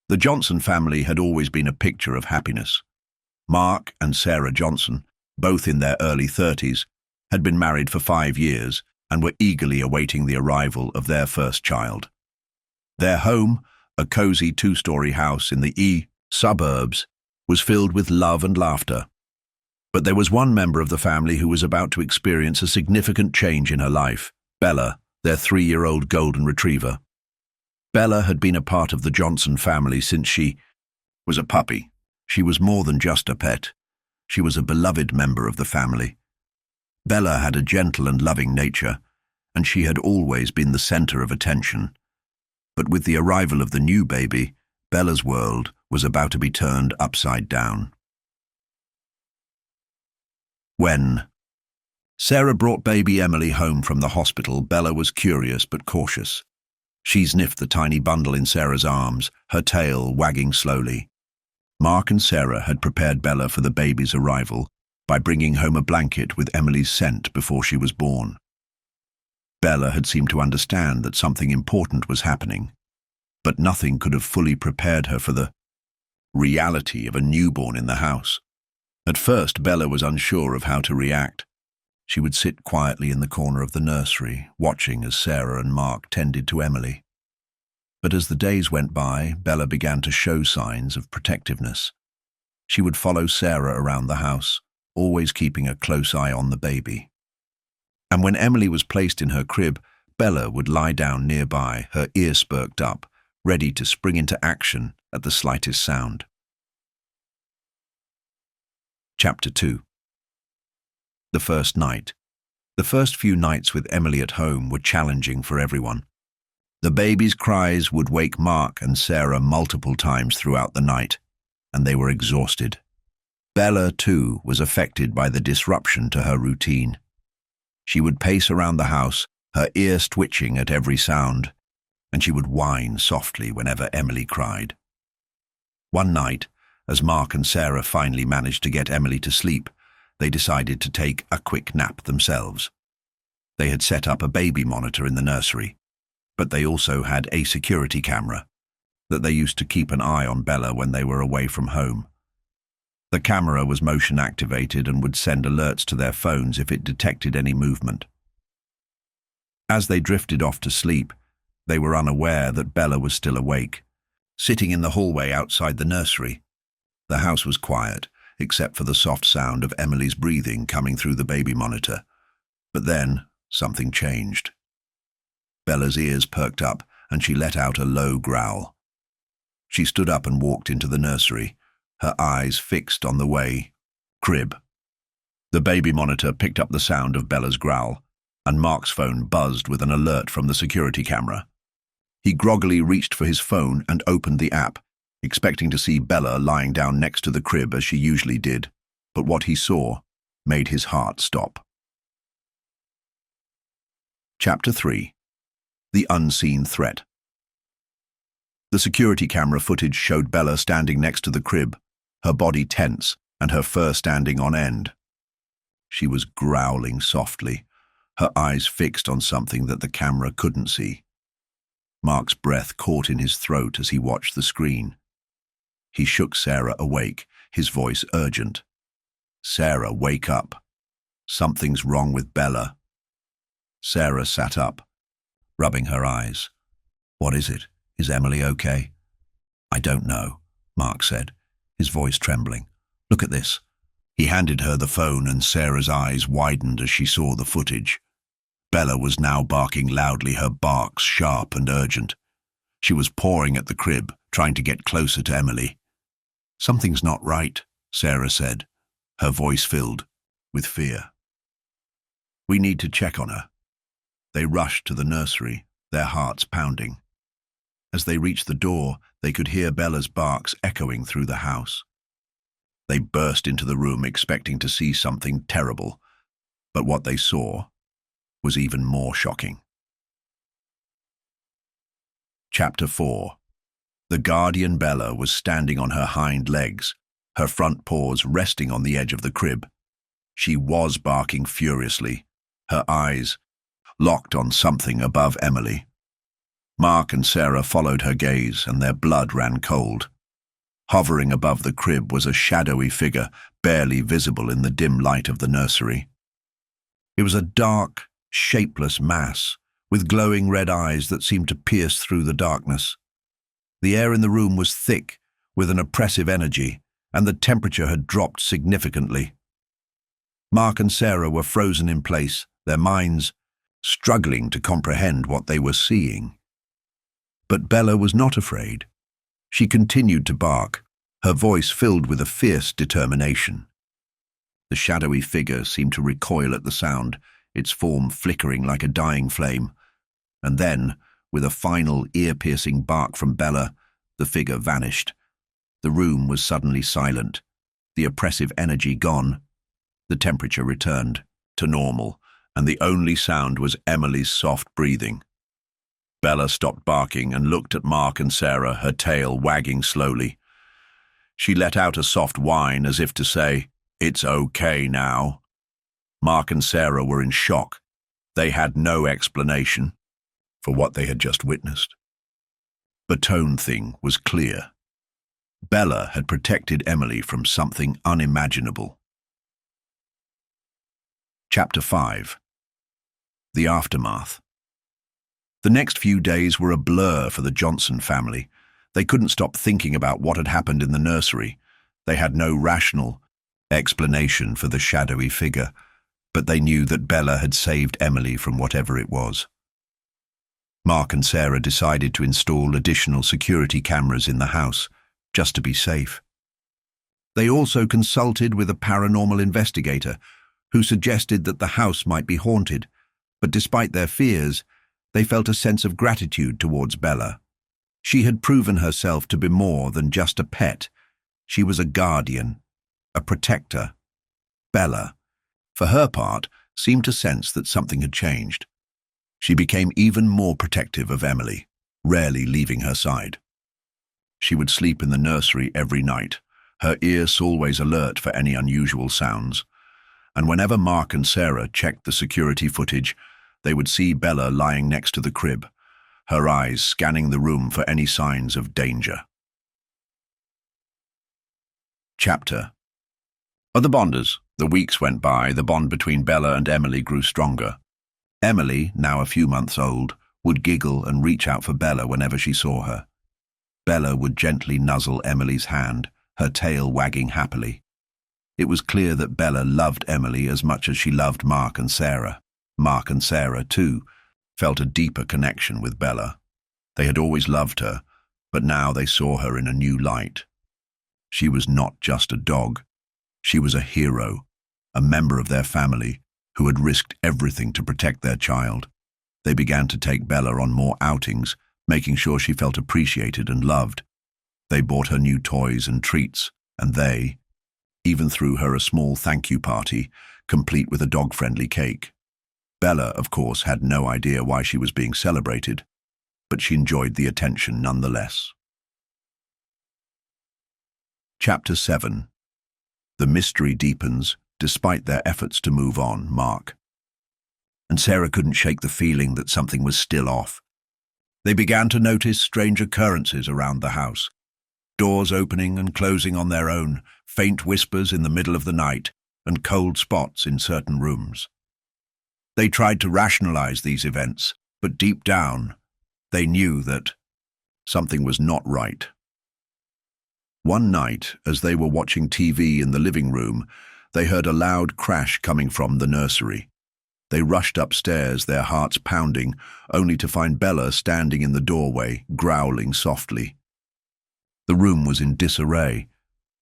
The Johnson family had always been a picture of happiness. Mark and Sarah Johnson, both in their early 30s, had been married for 5 years and were eagerly awaiting the arrival of their first child. Their home, a cozy 2-story house in the suburbs, was filled with love and laughter. But there was one member of the family who was about to experience a significant change in her life: Bella, their 3-year-old golden retriever. Bella had been a part of the Johnson family since she was a puppy. She was more than just a pet. She was a beloved member of the family. Bella had a gentle and loving nature, and she had always been the center of attention. But with the arrival of the new baby, Bella's world was about to be turned upside down. When Sarah brought baby Emily home from the hospital, Bella was curious but cautious. She sniffed the tiny bundle in Sarah's arms, her tail wagging slowly. Mark and Sarah had prepared Bella for the baby's arrival by bringing home a blanket with Emily's scent before she was born. Bella had seemed to understand that something important was happening, but nothing could have fully prepared her for the reality of a newborn in the house. At first, Bella was unsure of how to react. She would sit quietly in the corner of the nursery, watching as Sarah and Mark tended to Emily. But as the days went by, Bella began to show signs of protectiveness. She would follow Sarah around the house, always keeping a close eye on the baby. And when Emily was placed in her crib, Bella would lie down nearby, her ears perked up, ready to spring into action at the slightest sound. Chapter 2. The first night. The first few nights with Emily at home were challenging for everyone. The baby's cries would wake Mark and Sarah multiple times throughout the night, and they were exhausted. Bella, too, was affected by the disruption to her routine. She would pace around the house, her ears twitching at every sound, and she would whine softly whenever Emily cried. One night, as Mark and Sarah finally managed to get Emily to sleep, they decided to take a quick nap themselves. They had set up a baby monitor in the nursery, but they also had a security camera that they used to keep an eye on Bella when they were away from home. The camera was motion activated and would send alerts to their phones if it detected any movement. As they drifted off to sleep, they were unaware that Bella was still awake, sitting in the hallway outside the nursery. The house was quiet, except for the soft sound of Emily's breathing coming through the baby monitor. But then, something changed. Bella's ears perked up, and she let out a low growl. She stood up and walked into the nursery, her eyes fixed on the crib. The baby monitor picked up the sound of Bella's growl, and Mark's phone buzzed with an alert from the security camera. He groggily reached for his phone and opened the app, expecting to see Bella lying down next to the crib as she usually did, but what he saw made his heart stop. Chapter 3. The Unseen Threat. The security camera footage showed Bella standing next to the crib, her body tense and her fur standing on end. She was growling softly, her eyes fixed on something that the camera couldn't see. Mark's breath caught in his throat as he watched the screen. He shook Sarah awake, his voice urgent. "Sarah, wake up. Something's wrong with Bella." Sarah sat up, rubbing her eyes. "What is it? Is Emily okay?" "I don't know," Mark said, his voice trembling. "Look at this." He handed her the phone, and Sarah's eyes widened as she saw the footage. Bella was now barking loudly, her barks sharp and urgent. She was pawing at the crib, trying to get closer to Emily. "Something's not right," Sarah said, her voice filled with fear. "We need to check on her." They rushed to the nursery, their hearts pounding. As they reached the door, they could hear Bella's barks echoing through the house. They burst into the room expecting to see something terrible, but what they saw was even more shocking. Chapter 4. The guardian Bella was standing on her hind legs, her front paws resting on the edge of the crib. She was barking furiously, her eyes locked on something above Emily. Mark and Sarah followed her gaze, and their blood ran cold. Hovering above the crib was a shadowy figure, barely visible in the dim light of the nursery. It was a dark, shapeless mass, with glowing red eyes that seemed to pierce through the darkness. The air in the room was thick, with an oppressive energy, and the temperature had dropped significantly. Mark and Sarah were frozen in place, their minds struggling to comprehend what they were seeing. But Bella was not afraid. She continued to bark, her voice filled with a fierce determination. The shadowy figure seemed to recoil at the sound, its form flickering like a dying flame. And then, with a final ear-piercing bark from Bella, the figure vanished. The room was suddenly silent, the oppressive energy gone. The temperature returned to normal, and the only sound was Emily's soft breathing. Bella stopped barking and looked at Mark and Sarah, her tail wagging slowly. She let out a soft whine as if to say, "It's okay now." Mark and Sarah were in shock. They had no explanation for what they had just witnessed. The tone thing was clear. Bella had protected Emily from something unimaginable. Chapter 5. The Aftermath. The next few days were a blur for the Johnson family. They couldn't stop thinking about what had happened in the nursery. They had no rational explanation for the shadowy figure, but they knew that Bella had saved Emily from whatever it was. Mark and Sarah decided to install additional security cameras in the house, just to be safe. They also consulted with a paranormal investigator who suggested that the house might be haunted, but despite their fears, they felt a sense of gratitude towards Bella. She had proven herself to be more than just a pet. She was a guardian, a protector. Bella, for her part, seemed to sense that something had changed. She became even more protective of Emily, rarely leaving her side. She would sleep in the nursery every night, her ears always alert for any unusual sounds. And whenever Mark and Sarah checked the security footage, they would see Bella lying next to the crib, her eyes scanning the room for any signs of danger. Chapter. Of the bonders. The weeks went by, the bond between Bella and Emily grew stronger. Emily, now a few months old, would giggle and reach out for Bella whenever she saw her. Bella would gently nuzzle Emily's hand, her tail wagging happily. It was clear that Bella loved Emily as much as she loved Mark and Sarah. Mark and Sarah, too, felt a deeper connection with Bella. They had always loved her, but now they saw her in a new light. She was not just a dog. She was a hero, a member of their family who had risked everything to protect their child. They began to take Bella on more outings, making sure she felt appreciated and loved. They bought her new toys and treats, and they even threw her a small thank you party, complete with a dog-friendly cake. Bella, of course, had no idea why she was being celebrated, but she enjoyed the attention nonetheless. Chapter 7. The mystery deepens, despite their efforts to move on. Mark and Sarah couldn't shake the feeling that something was still off. They began to notice strange occurrences around the house. Doors opening and closing on their own, faint whispers in the middle of the night, and cold spots in certain rooms. They tried to rationalize these events, but deep down, they knew that something was not right. One night, as they were watching TV in the living room, they heard a loud crash coming from the nursery. They rushed upstairs, their hearts pounding, only to find Bella standing in the doorway, growling softly. The room was in disarray.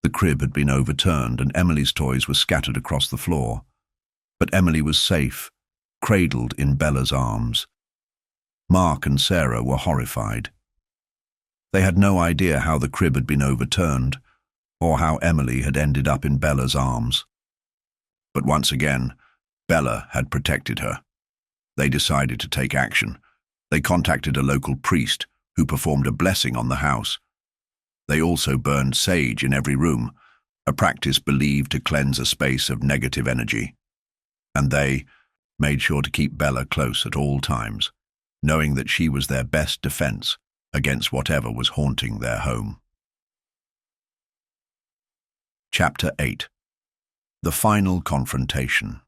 The crib had been overturned and Emily's toys were scattered across the floor. But Emily was safe, cradled in Bella's arms. Mark and Sarah were horrified. They had no idea how the crib had been overturned, or how Emily had ended up in Bella's arms. But once again, Bella had protected her. They decided to take action. They contacted a local priest who performed a blessing on the house. They also burned sage in every room, a practice believed to cleanse a space of negative energy. And they made sure to keep Bella close at all times. knowing that she was their best defense against whatever was haunting their home. Chapter 8. The Final Confrontation.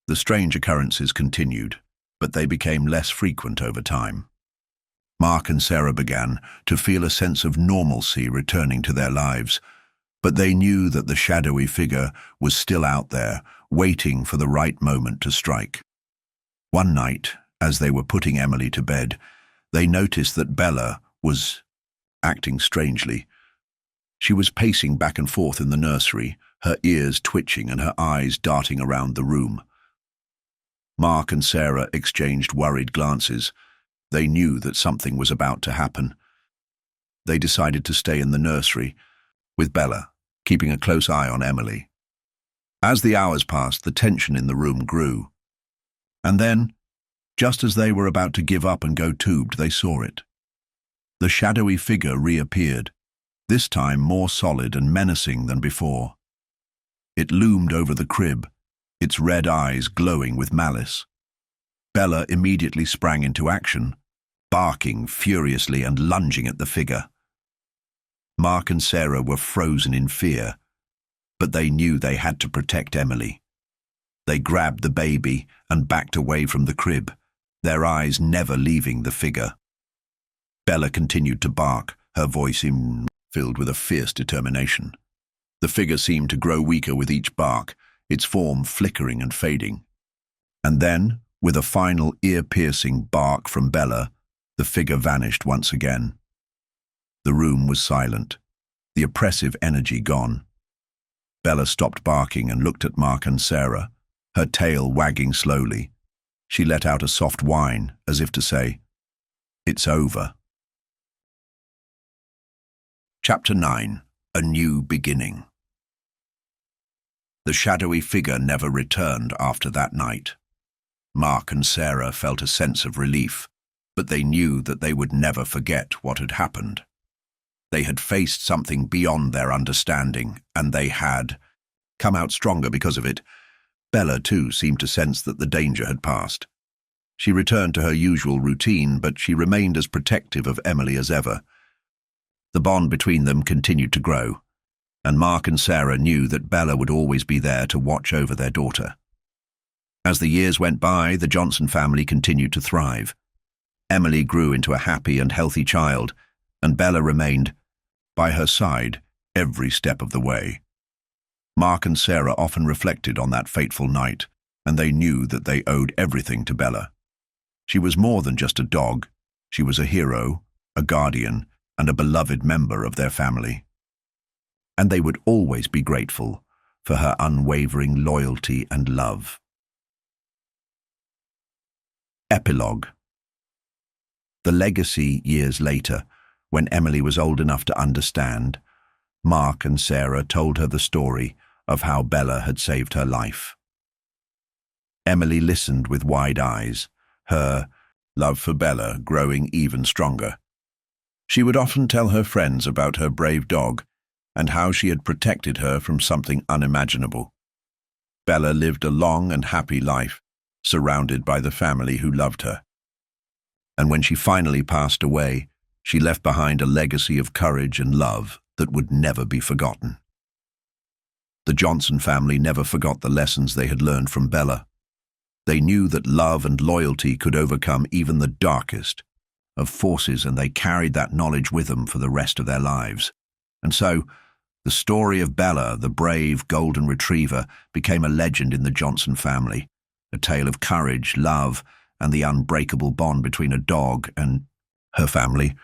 The strange occurrences continued, but they became less frequent over time. Mark and Sarah began to feel a sense of normalcy returning to their lives, but they knew that the shadowy figure was still out there, waiting for the right moment to strike. One night, as they were putting Emily to bed, they noticed that Bella was acting strangely. She was pacing back and forth in the nursery, her ears twitching and her eyes darting around the room. Mark and Sarah exchanged worried glances. They knew that something was about to happen. They decided to stay in the nursery, with Bella, keeping a close eye on Emily. As the hours passed, the tension in the room grew. And then, just as they were about to give up and go tubed, they saw it. The shadowy figure reappeared, this time more solid and menacing than before. It loomed over the crib, its red eyes glowing with malice. Bella immediately sprang into action, barking furiously and lunging at the figure. Mark and Sarah were frozen in fear, but they knew they had to protect Emily. They grabbed the baby and backed away from the crib, their eyes never leaving the figure. Bella continued to bark, her voice filled with a fierce determination. The figure seemed to grow weaker with each bark, its form flickering and fading. And then, with a final ear-piercing bark from Bella, the figure vanished once again. The room was silent, the oppressive energy gone. Bella stopped barking and looked at Mark and Sarah, her tail wagging slowly. She let out a soft whine, as if to say, "It's over." Chapter 9. A New Beginning. The shadowy figure never returned after that night. Mark and Sarah felt a sense of relief, but they knew that they would never forget what had happened. They had faced something beyond their understanding, and they had come out stronger because of it. Bella, too, seemed to sense that the danger had passed. She returned to her usual routine, but she remained as protective of Emily as ever. The bond between them continued to grow, and Mark and Sarah knew that Bella would always be there to watch over their daughter. As the years went by, the Johnson family continued to thrive. Emily grew into a happy and healthy child, and Bella remained by her side every step of the way. Mark and Sarah often reflected on that fateful night, and they knew that they owed everything to Bella. She was more than just a dog. She was a hero, a guardian, and a beloved member of their family. And they would always be grateful for her unwavering loyalty and love. Epilogue. The legacy years later, when Emily was old enough to understand, Mark and Sarah told her the story of how Bella had saved her life. Emily listened with wide eyes, her love for Bella growing even stronger. She would often tell her friends about her brave dog and how she had protected her from something unimaginable. Bella lived a long and happy life, surrounded by the family who loved her. And when she finally passed away, she left behind a legacy of courage and love that would never be forgotten. The Johnson family never forgot the lessons they had learned from Bella. They knew that love and loyalty could overcome even the darkest of forces, and they carried that knowledge with them for the rest of their lives. And so, the story of Bella, the brave golden retriever, became a legend in the Johnson family, a tale of courage, love, and the unbreakable bond between a dog and her family.